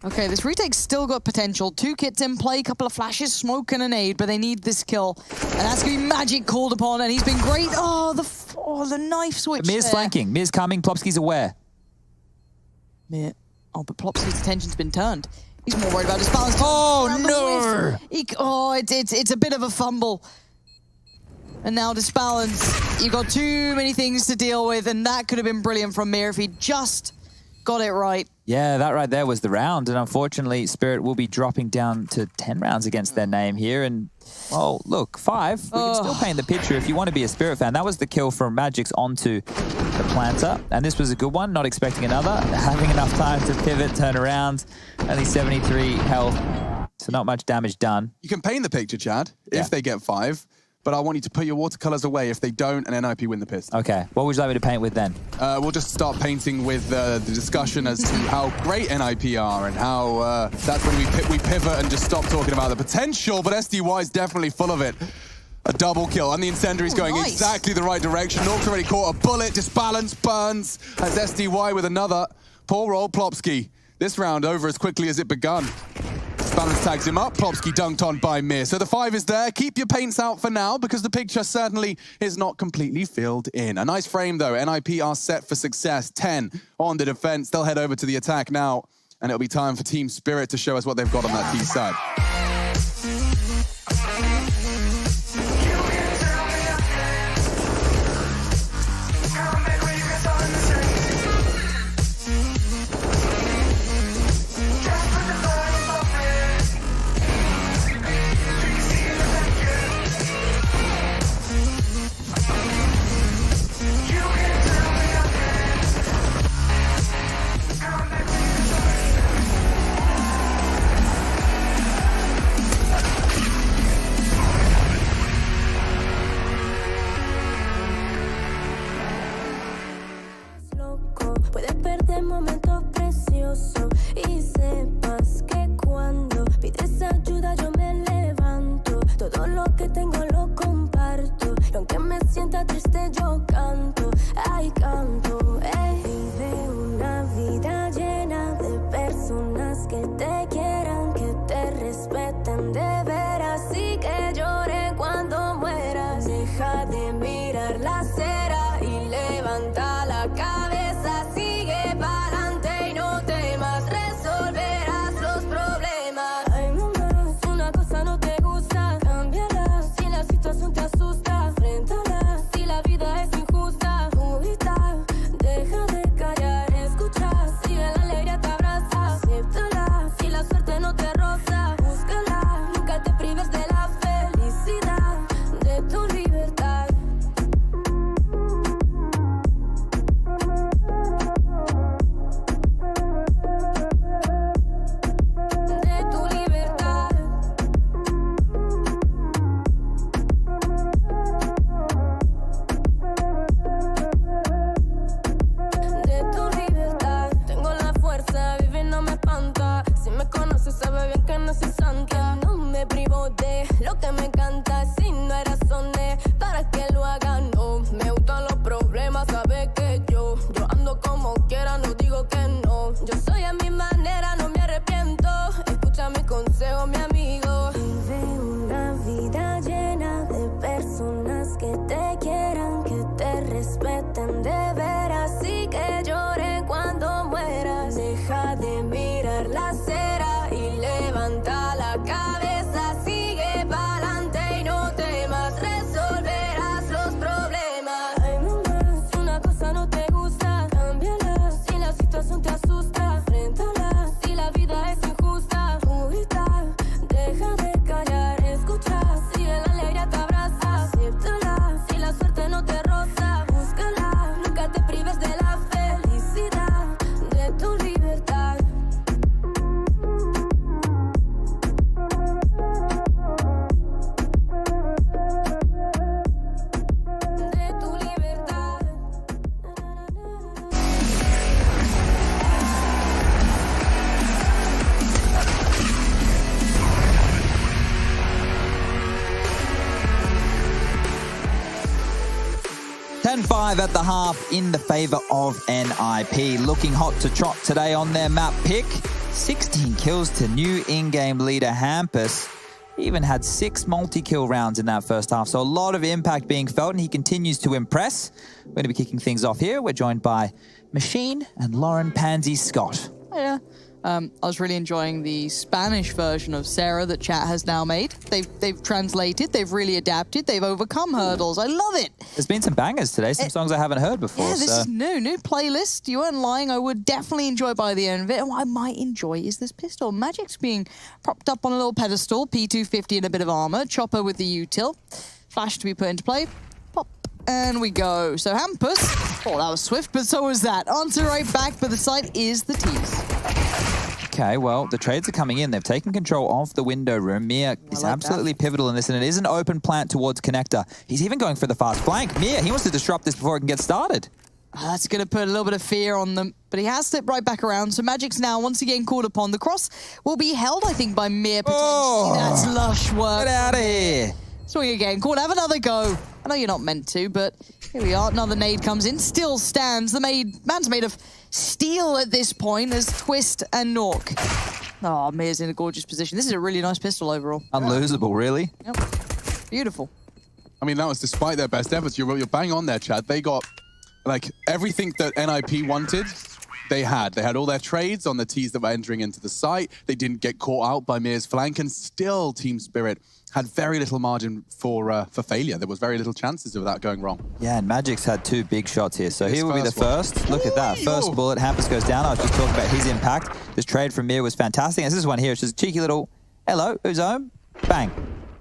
Okay, this retake's still got potential. 2 kits in play, couple of flashes, smoke and a nade, but they need this kill. And that's going to be Magic called upon, and he's been great. Oh, the knife switch Mir's there. flanking. Mir's coming. Plopsky's aware. Mir. Oh, but Plopsky's attention's been turned. He's more worried about his balance. Oh, no! It's a bit of a fumble. And now Disbalance, you've got too many things to deal with, and that could have been brilliant from Mir if he just got it right. Yeah, that right there was the round, and unfortunately, Spirit will be dropping down to 10 rounds against their name here, and, well, look, 5. We can still paint the picture if you want to be a Spirit fan. That was the kill from Magic's onto the planter, and this was a good one, not expecting another. Having enough time to pivot, turn around, only 73 health, so not much damage done. You can paint the picture, Chad, if they get 5. but I want you to put your watercolors away. If they don't, and NIP win the pistol. Okay, what would you like me to paint with then? We'll just start painting with the discussion as to how great NIP are and how that's when we pivot and just stop talking about the potential, but SDY is definitely full of it. A double kill, and the incendiary's going nice. exactly the right direction. Nork's already caught a bullet, disbalance, burns, as SDY with another. Poor old Plopsky. This round over as quickly as it begun. Balance tags him up, Plopsky dunked on by Mir. So the 5 is there. Keep your paints out for now because the picture certainly is not completely filled in. A nice frame though. NIP are set for success. 10 on the defense. They'll head over to the attack now, and it'll be time for Team Spirit to show us what they've got on that T side. Puedes perder momentos preciosos y sepas que cuando pides ayuda yo me levanto. Todo lo que tengo lo comparto. Y aunque me sienta triste yo canto, ay canto. Vive una vida llena de personas que te quieran, que te respeten de veras y que lloren cuando mueras. Deja de mirar la acera y levanta la cabeza. At the half in the favor of NIP. Looking hot to trot today on their map pick. 16 kills to new in-game leader Hampus. He even had 6 multi-kill rounds in that first half, so a lot of impact being felt, and he continues to impress. We're going to be kicking things off here. We're joined by Machine and Lauren Pansy Scott. Yeah. I was really enjoying the Spanish version of Sarah that chat has now made. They've translated, they've really adapted, they've overcome hurdles. I love it. There's been some bangers today, some songs I haven't heard before. Yeah, this is new playlist. You weren't lying. I would definitely enjoy by the end of it. And what I might enjoy is this pistol. Magic's being propped up on a little pedestal, P250 and a bit of armor, Chopper with the util, Flash to be put into play. Pop, and we go. So Hampus, oh, that was swift, but so was that. Answer right back, but the site is the tease. Okay, well, the trades are coming in. They've taken control of the window room. Mir is like absolutely pivotal in this, and it is an open plant towards Connector. He's even going for the fast flank. Mir, he wants to disrupt this before it can get started. That's going to put a little bit of fear on them, but he has slipped right back around. So Magic's now once again called upon. The cross will be held, I think, by Mir potentially. Oh. That's lush work. Get out of here. Swing again. Called, have another go. I know you're not meant to, but here we are. Another nade comes in. Still stands. The man's made of steel at this point as Twist and Nork. Oh, Mir's in a gorgeous position. This is a really nice pistol overall. Unlosable, really. Yep. Beautiful. I mean, that was despite their best efforts. You're bang on there, Chad. They got, like, everything that NIP wanted, they had. They had all their trades on the Ts that were entering into the site. They didn't get caught out by Mir's flank, and still Team Spirit had very little margin for failure. There was very little chances of that going wrong. Yeah, and Magic's had 2 big shots here. So here will be the first first. Look at that. First bullet. Hampus goes down. I was just talking about his impact. This trade from Mir was fantastic. And this one here, it's just a cheeky little, hello, who's home? Bang.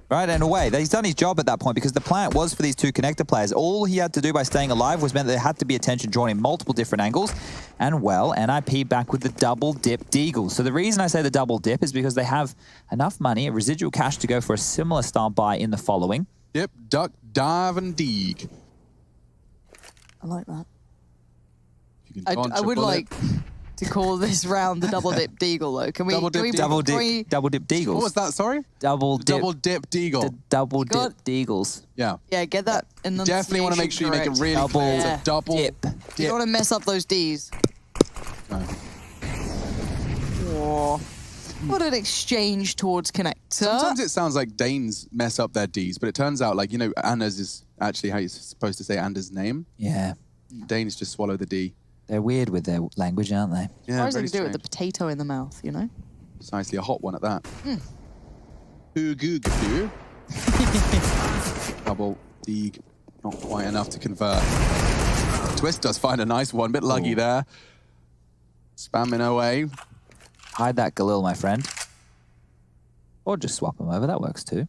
Right, and away. He's done his job at that point because the plant was for these 2 connector players. All he had to do by staying alive was meant that there had to be attention drawn in multiple different angles. And, well, NIP back with the double dip Deagles. So the reason I say the double dip is because they have enough money, a residual cash to go for a similar style buy in the following. Dip, duck, dive, and deeg. I like that. You can dodge I a would bullet. like to call this round the double dip Deagle, though. Can we? Double dip can we, Deagle. Double dip Deagles. What was that, sorry? Double dip. Double dip deagle. The double Got- dip Deagles. Yeah. Yeah, get that in the Definitely want to make sure you make it really Double clear. It's a Yeah. double dip. You dip. don't want to mess up those Ds. No. Whoa. What an exchange towards Connector. Sometimes it sounds like Danes mess up their Ds, but it turns out, like, you know, Anna's is actually how you're supposed to say Anna's name. Yeah. Danes just swallow the D. They're weird with their language, aren't they? Yeah, Why is very it do it with the strange. potato in the mouth, you know? Precisely, a hot one at that. Ooh. Double deeg, not quite enough to convert. Twist does find a nice one, bit luggy there. Spamming away. Hide that Galil, my friend. Or just swap them over, that works too.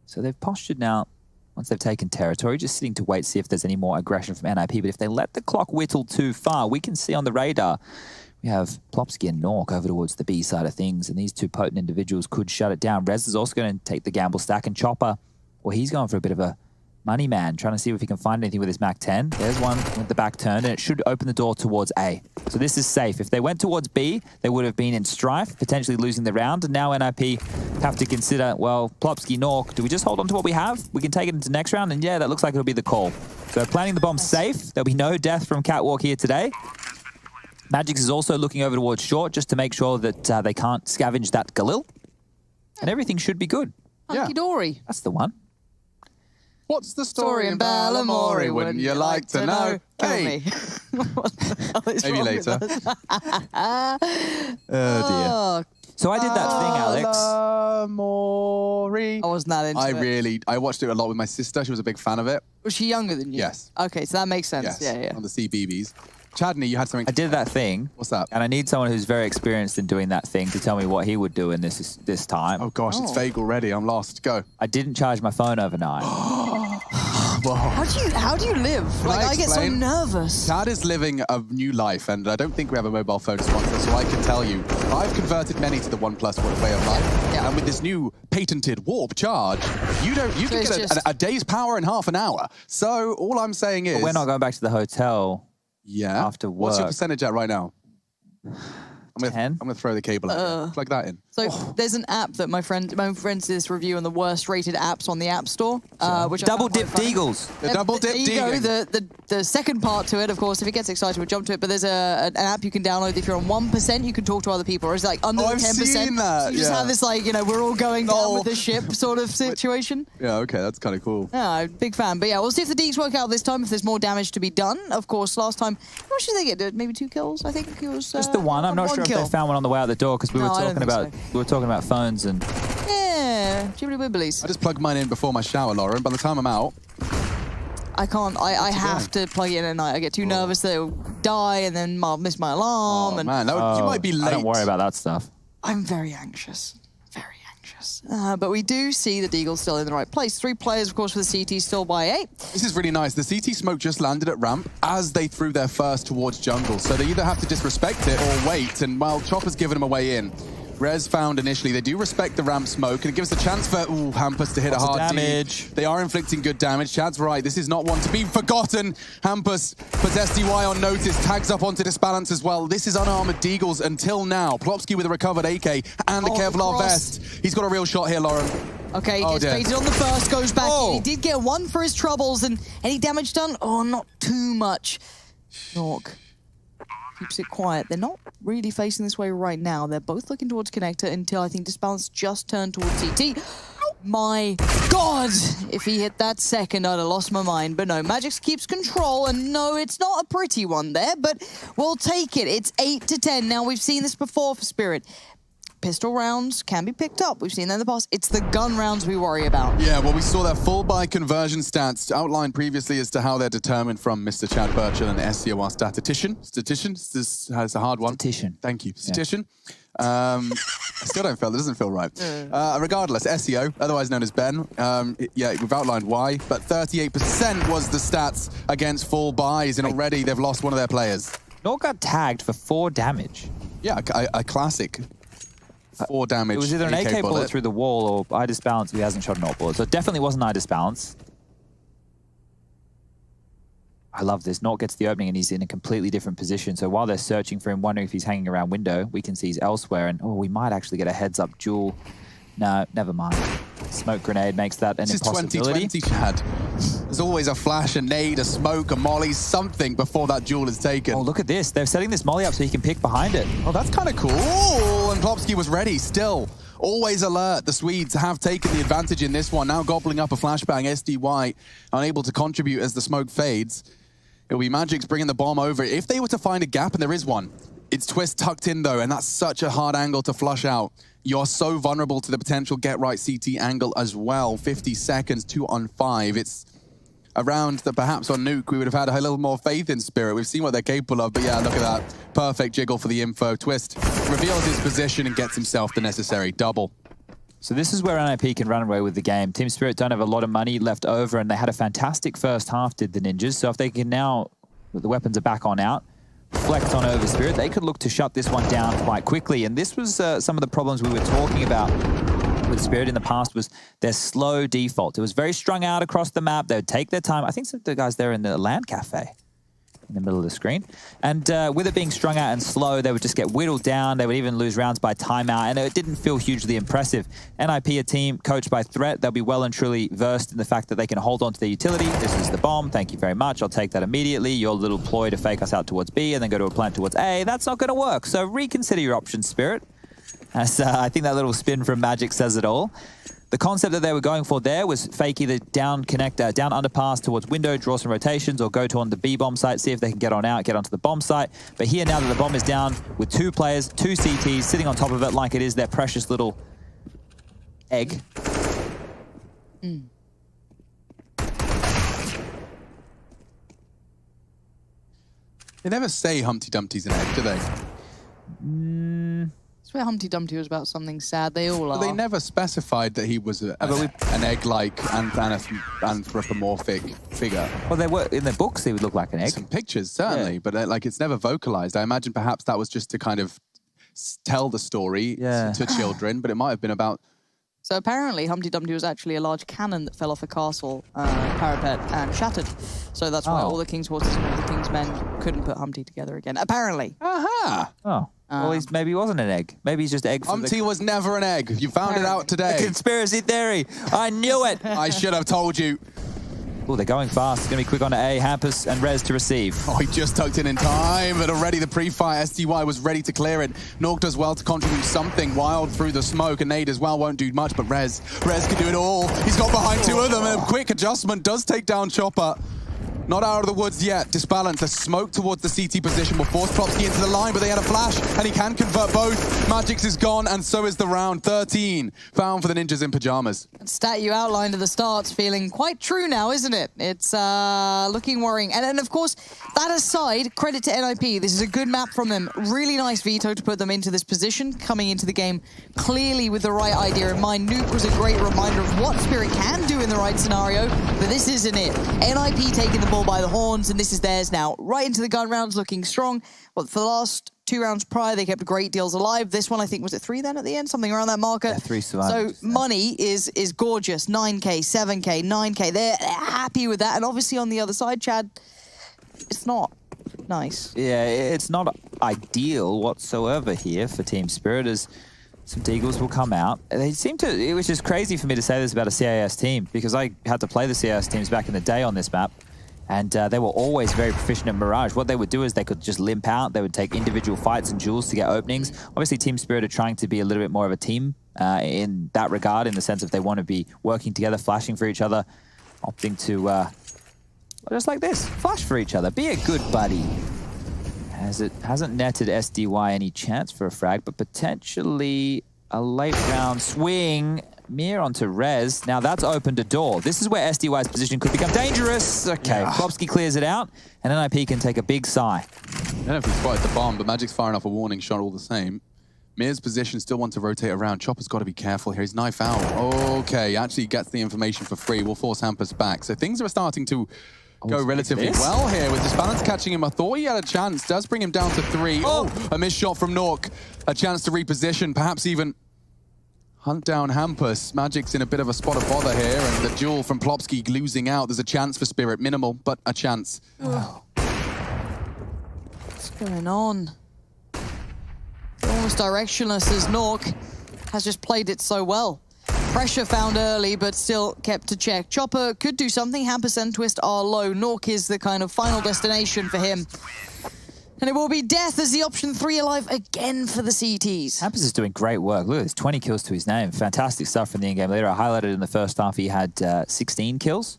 So they've postured now, once they've taken territory, just sitting to wait, see if there's any more aggression from NIP. But if they let the clock whittle too far, we can see on the radar, we have Plopsky and Nork over towards the B side of things, and these 2 potent individuals could shut it down. Rez is also going to take the gamble stack, and Chopper, well, he's going for a bit of a money man, trying to see if he can find anything with his Mac 10. There's one with the back turned, and it should open the door towards A. So this is safe. If they went towards B, they would have been in strife, potentially losing the round, and now NIP have to consider, well, Plopsky, Nork, do we just hold on to what we have? We can take it into next round, and yeah, that looks like it'll be the call. So planting the bomb safe. There'll be no death from Catwalk here today. Magix is also looking over towards short just to make sure that they can't scavenge that Galil. And everything should be good. Hunky-dory. That's the one. What's the story in Balamory? Wouldn't you like to know? Kill Hey, me. What the hell is maybe wrong with later. us? Oh, dear. So I did that thing, Alex. Balamory. I wasn't that into it. I watched it a lot with my sister. She was a big fan of it. Was she younger than you? Yes. Okay, so that makes sense. Yes. Yeah. On the CBBS. Chadney, you had something. I did that thing. What's that? And I need someone who's very experienced in doing that thing to tell me what he would do in this time. Oh gosh, it's Oh. vague already. I'm lost. Go. I didn't charge my phone overnight. How do you live? Like, I get so explain? nervous. Chad is living a new life, and I don't think we have a mobile phone sponsor, so I can tell you, I've converted many to the OnePlus way of life, Yeah. and with this new patented warp charge, you can it's get just- a day's power in half an hour. So all I'm saying is, But we're not going back to the hotel. yeah. after What's your work. percentage at right now? I'm 10. gonna throw the cable out. Plug that in. So there's an app that my friend did this review on the worst rated apps on the App Store, which I Double found quite dip funny. Deagles. The double dip There you go. digging. The second part to it, of course, if he gets excited, we'll jump to it. But there's an app you can download. If you're on 1%, you can talk to other people. Or it's like under Oh, the I've 10%. seen that, So you just yeah. have this like, we're all going down Oh. with the ship sort of situation. Yeah, okay, that's kind of cool. Yeah, big fan. But yeah, we'll see if the Deeks work out this time, if there's more damage to be done. Of course, last time, how much did they get? Maybe 2 kills, I think it was. Just the one. I'm not sure if kill. they found one on the way out the door because we No, were I don't talking think about phones and Yeah, jibbly wibblies. I just plugged mine in before my shower, Lauren. By the time I'm out, I can't. I have to plug it in at night. I get too nervous that it'll die and then I'll miss my alarm. oh and man, you might be late. I don't worry about that stuff. I'm very anxious. Very But we do see the Deagle still in the right place. 3 players, of course, for the CT still by 8. This is really nice. The CT smoke just landed at ramp as they threw their first towards jungle. So they either have to disrespect it or wait. And while Chopper's given them a way in, Rez found initially, they do respect the ramp smoke, and it gives a chance for Hampus to hit a hard damage. D. They are inflicting good damage. Chad's right, this is not one to be forgotten. Hampus puts SDY on notice, tags up onto Disbalance as well. This is unarmored Deagles until now. Plopsky with a recovered AK and the Kevlar vest. He's got a real shot here, Lauren. Okay, gets baited on the burst, goes back in. He did get 1 for his troubles, and any damage done? Oh, not too much. Nork keeps it quiet. They're not really facing this way right now. They're both looking towards Connector until I think Disbalance just turned towards CT. My God! If he hit that second, I'd have lost my mind. But no, Magix keeps control, and no, it's not a pretty one there, but we'll take it. It's 8-10. Now, we've seen this before for Spirit. Pistol rounds can be picked up. We've seen that in the past. It's the gun rounds we worry about. Yeah, well, we saw that full buy conversion stats outlined previously as to how they're determined from Mr. Chad Burchell and the SCOR statistician. This has a hard one. Statistician. Thank you. Statistician. I still don't feel, it doesn't feel right. Regardless, SEO, otherwise known as Ben, yeah, we've outlined why, but 38% was the stats against full buys, and already they've lost one of their players. Nork got tagged for 4 damage. Yeah, a classic 4 damage. It was either an AK bullet through the wall or Idis Balance who hasn't shot an AWP bullet. So it definitely wasn't Idis Balance. I love this. Nork gets the opening and he's in a completely different position. So while they're searching for him, wondering if he's hanging around window, we can see he's elsewhere. And we might actually get a heads up duel. No, never mind. Smoke grenade makes that an impossibility. This is 2020, Chad. There's always a flash, a nade, a smoke, a molly, something before that duel is taken. Oh, look at this. They're setting this molly up so he can pick behind it. Oh, that's kind of cool. And Plopsky was ready still. Always alert. The Swedes have taken the advantage in this one. Now gobbling up a flashbang. SDY unable to contribute as the smoke fades. It'll be Magix bringing the bomb over. If they were to find a gap, and there is one, it's Twist tucked in though, and that's such a hard angle to flush out. You're so vulnerable to the potential get right CT angle as well. 50 seconds, 2 on 5. It's a round that perhaps on Nuke we would have had a little more faith in Spirit. We've seen what they're capable of, but yeah, look at that. Perfect jiggle for the info. Twist reveals his position and gets himself the necessary double. So this is where NIP can run away with the game. Team Spirit don't have a lot of money left over, and they had a fantastic first half, did the Ninjas. So if they can now, the weapons are back on out, flex on over Spirit, they could look to shut this one down quite quickly. And this was some of the problems we were talking about with Spirit in the past, was their slow default. It was very strung out across the map. They would take their time. I think some of the guys there in the land cafe in the middle of the screen. And with it being strung out and slow, they would just get whittled down. They would even lose rounds by timeout, and it didn't feel hugely impressive. NIP, a team coached by Threat, they'll be well and truly versed in the fact that they can hold on to their utility. This is the bomb. Thank you very much. I'll take that immediately. Your little ploy to fake us out towards B and then go to a plant towards A, that's not going to work. So reconsider your options, Spirit. As I think that little spin from Magic says it all. The concept that they were going for there was fake either down connect, down underpass towards window, draw some rotations, or go to on the B bomb site, see if they can get on out, get onto the bomb site. But here, now that the bomb is down, with 2 players, 2 CTs sitting on top of it like it is their precious little egg. They never say Humpty Dumpty's an egg, do they? I swear Humpty Dumpty was about something sad. They all are. They never specified that he was an egg-like anthropomorphic figure. Well, they were in the books. He would look like an egg. Some pictures, certainly, but like it's never vocalized. I imagine perhaps that was just to kind of tell the story to children, but it might have been about. So apparently Humpty Dumpty was actually a large cannon that fell off a castle parapet and shattered. So that's why all the King's horses and all the King's men couldn't put Humpty together again. Apparently. Aha! Oh. Well, maybe he wasn't an egg. Maybe he's just egg. Humpty was never an egg. You found it out today. A conspiracy theory. I knew it. I should have told you. Oh, they're going fast. It's going to be quick on to A. Hampus and Rez to receive. Oh, he just tucked in time, but already the pre-fire SDY was ready to clear it. Nork does well to contribute something wild through the smoke, and Nade as well won't do much, but Rez can do it all. He's got behind 2 of them, and a quick adjustment does take down Chopper. Not out of the woods yet. Disbalance. A smoke towards the CT position will force Plopsky into the line, but they had a flash, and he can convert both. Magix is gone, and so is the round. 13 found for the Ninjas in pajamas. That stat you outlined at the start's feeling quite true now, isn't it? It's looking worrying. And of course, that aside, credit to NIP. This is a good map from them. Really nice veto to put them into this position, coming into the game clearly with the right idea in mind. Nuke was a great reminder of what Spirit can do in the right scenario, but this isn't it. NIP taking the ball by the horns, and this is theirs now. Right into the gun rounds, looking strong. Well, for the last 2 rounds prior, they kept great deals alive. This one, I think, was it 3 then at the end? Something around that marker. Yeah, 3 survivors. So money is gorgeous. 9K, 7K, 9K. They're happy with that. And obviously on the other side, Chad, it's not nice. Yeah, it's not ideal whatsoever here for Team Spirit, as some Deagles will come out. They seem to, it was just crazy for me to say this about a CIS team, because I had to play the CIS teams back in the day on this map. And they were always very proficient at Mirage. What they would do is they could just limp out. They would take individual fights and duels to get openings. Obviously, Team Spirit are trying to be a little bit more of a team in that regard, in the sense of they want to be working together, flashing for each other, opting to, well, just like this, flash for each other. Be a good buddy. As it hasn't netted SDY any chance for a frag, but potentially a late round swing. Mir onto Rez. Now that's opened a door. This is where SDY's position could become dangerous. Okay, Plopsky clears it out, and NIP can take a big sigh. I don't know if he spotted the bomb, but Magic's firing off a warning shot all the same. Mir's position still wants to rotate around. Chopper's got to be careful here. He's knife out. Okay, actually gets the information for free. We'll force Hampus back. So things are starting to go relatively well here with Disbalance catching him. I thought he had a chance. Does bring him down to 3. Oh, a missed shot from Nork. A chance to reposition, perhaps even hunt down Hampus. Magic's in a bit of a spot of bother here, and the duel from Plopsky losing out. There's a chance for Spirit. Minimal, but a chance. Oh. What's going on? Almost directionless, as Nork has just played it so well. Pressure found early, but still kept to check. Chopper could do something. Hampus and Twist are low. Nork is the kind of final destination for him. And it will be death as the option 3 alive again for the CTs. Hampus is doing great work. Look, there's 20 kills to his name. Fantastic stuff from the in-game leader. I highlighted in the first half he had 16 kills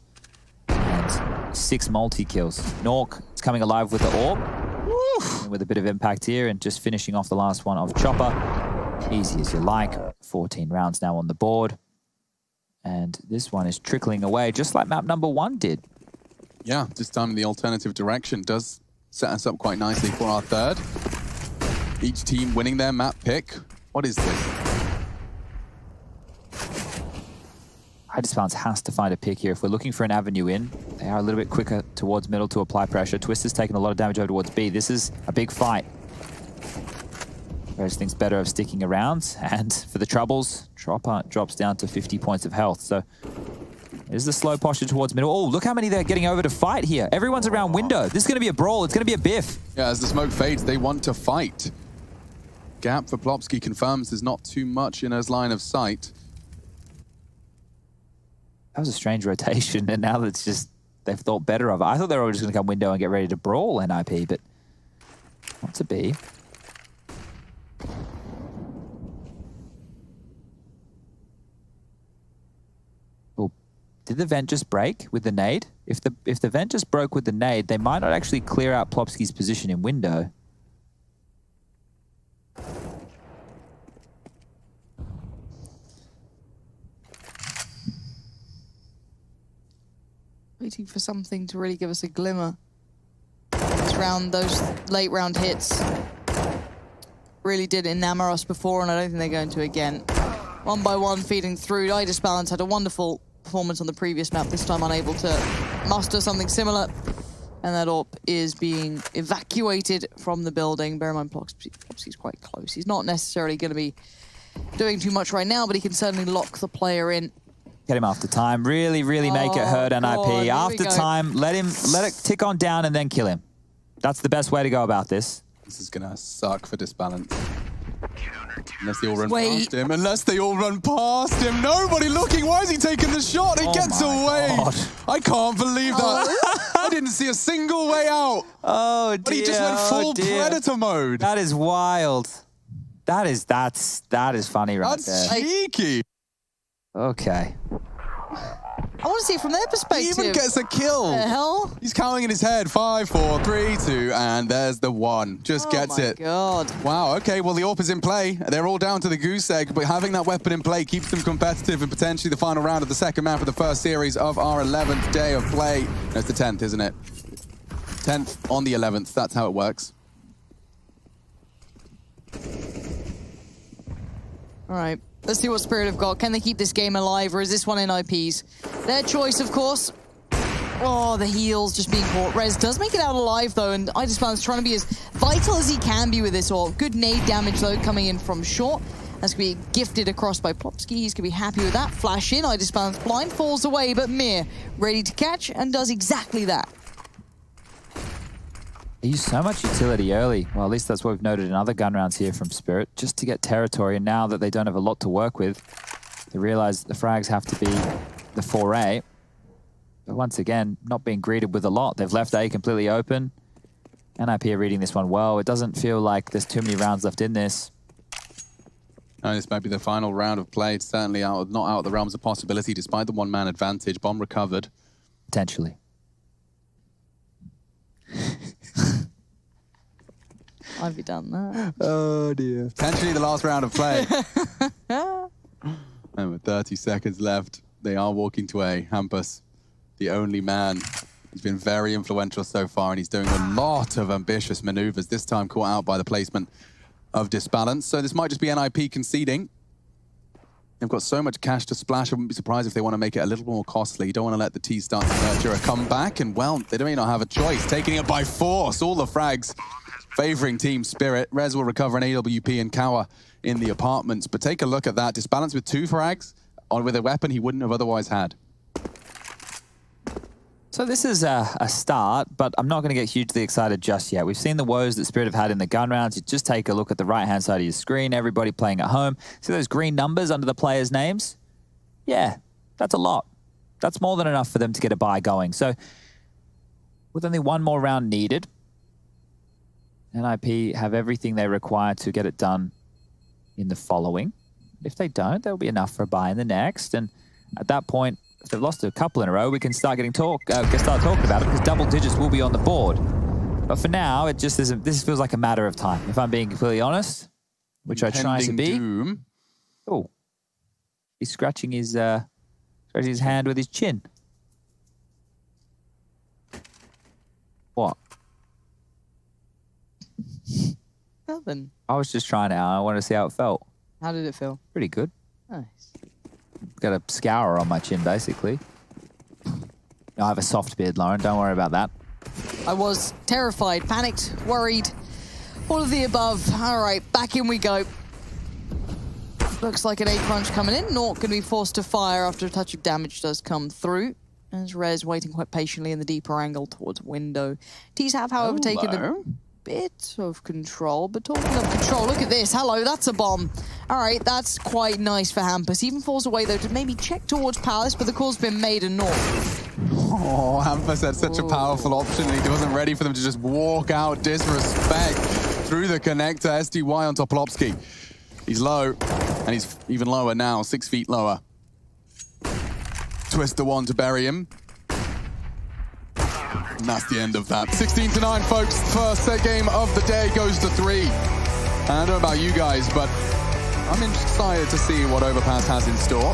and 6 multi-kills. Nork is coming alive with the orb. Woo! With a bit of impact here, and just finishing off the last one of Chopper. Easy as you like. 14 rounds now on the board. And this one is trickling away, just like map number 1 did. Yeah, this time in the alternative direction does set us up quite nicely for our third. Each team winning their map pick. What is this? Disbalance has to find a pick here. If we're looking for an avenue in, they are a little bit quicker towards middle to apply pressure. Twist has taken a lot of damage over towards B. This is a big fight. Whereas thinks better of sticking around, and for the troubles, Chopper drops down to 50 points of health. So there's the slow posture towards middle. Oh, look how many they're getting over to fight here. Everyone's around window. This is going to be a brawl. It's going to be a biff. Yeah, as the smoke fades, they want to fight. Gap for Plopsky confirms there's not too much in his line of sight. That was a strange rotation, and now it's just, they've thought better of it. I thought they were just going to come window and get ready to brawl NIP, but not to be. Oh, did the vent just break with the nade? If the vent just broke with the nade, they might not actually clear out Plopsky's position in window. Waiting for something to really give us a glimmer. This round, those late round hits really did enamor us before, and I don't think they're going to again. 1 by 1 feeding through. Disbalance had a wonderful performance on the previous map, this time unable to muster something similar. And that AWP is being evacuated from the building. Bear in mind, Plopsky's quite close. He's not necessarily going to be doing too much right now, but he can certainly lock the player in. Get him after time. Really, really make it hurt NIP. God, after time, let it tick on down and then kill him. That's the best way to go about this. This is gonna suck for Disbalance. Unless they all run past him. Unless they all run past him. Nobody looking. Why is he taking the shot? He gets away. God. I can't believe that. I didn't see a single way out. Oh, dear. But he just went full predator mode. That is wild. That is funny right there. That's cheeky. Okay. I want to see it from their He perspective. even gets a kill. What the hell? He's counting in his head. 5, 4, 3, 2, and there's the 1. Just gets it. Oh my god. Wow, okay, well, the AWP is in play. They're all down to the goose egg, but having that weapon in play keeps them competitive and potentially the final round of the second map of the first series of our 11th day of play. No, it's the 10th, isn't it? 10th on the 11th. That's how it works. All right, let's see what Spirit have got. Can they keep this game alive, or is this one NIP's? Their choice, of course. Oh, the heals just being caught. Rez does make it out alive, though, and iDisbalance trying to be as vital as he can be with this all. Good nade damage, though, coming in from short. That's going to be gifted across by Plopsky. He's going to be happy with that. Flash in, iDisbalance blind, falls away, but Mir ready to catch and does exactly that. They use so much utility early. Well, at least that's what we've noted in other gun rounds here from Spirit, just to get territory. And now that they don't have a lot to work with, they realize the frags have to be the 4A. But once again, not being greeted with a lot. They've left A completely open. NIP are reading this one well. It doesn't feel like there's too many rounds left in this. No, this might be the final round of play. It's certainly not out of the realms of possibility, despite the one-man advantage. Bomb recovered. Potentially. I've be done that. Oh, dear. Potentially the last round of play. And with 30 seconds left, they are walking to A. Hampus, the only man. He's been very influential so far, and he's doing a lot of ambitious maneuvers, this time caught out by the placement of Disbalance. So this might just be NIP conceding. They've got so much cash to splash, I wouldn't be surprised if they want to make it a little more costly. You don't want to let the T start to nurture a comeback, and well, they may not have a choice. Taking it by force, all the frags favoring Team Spirit. Rez will recover an AWP and Kawa in the apartments, but take a look at that. Disbalance with 2 frags, with a weapon he wouldn't have otherwise had. So this is a start, but I'm not going to get hugely excited just yet. We've seen the woes that Spirit have had in the gun rounds. You just take a look at the right-hand side of your screen, everybody playing at home. See those green numbers under the players' names? Yeah, that's a lot. That's more than enough for them to get a buy going. So with only one more round needed, NIP have everything they require to get it done in the following. If they don't, there'll be enough for a buy in the next. And at that point, if they've lost a couple in a row, we can start getting start talking about it, because double digits will be on the board. But for now, it just isn't. This feels like a matter of time, if I'm being completely honest, which I try to be. Doom. Oh, he's scratching his hand with his chin. What? Nothing. I was just trying out. I wanted to see how it felt. How did it feel? Pretty good. Nice. Got a scour on my chin, basically. I have a soft beard, Lauren. Don't worry about that. I was terrified, panicked, worried, all of the above. All right, back in we go. Looks like an A crunch coming in. Naught going to be forced to fire after a touch of damage does come through. As Rez waiting quite patiently in the deeper angle towards window. T's have, however, taken a bit of control, but talking of control, look at this. Hello, that's a bomb. All right, that's quite nice for Hampus. Even falls away, though, to maybe check towards Palace, but the call's been made and Naught. Oh, Hampus had such a powerful option, and he wasn't ready for them to just walk out disrespect through the connector. SDY on Topolopsky. He's low, and he's even lower now, 6 feet lower. Twist the one to bury him. And that's the end of that. 16-9, folks. First game of the day goes to 3. I don't know about you guys, but I'm excited to see what Overpass has in store.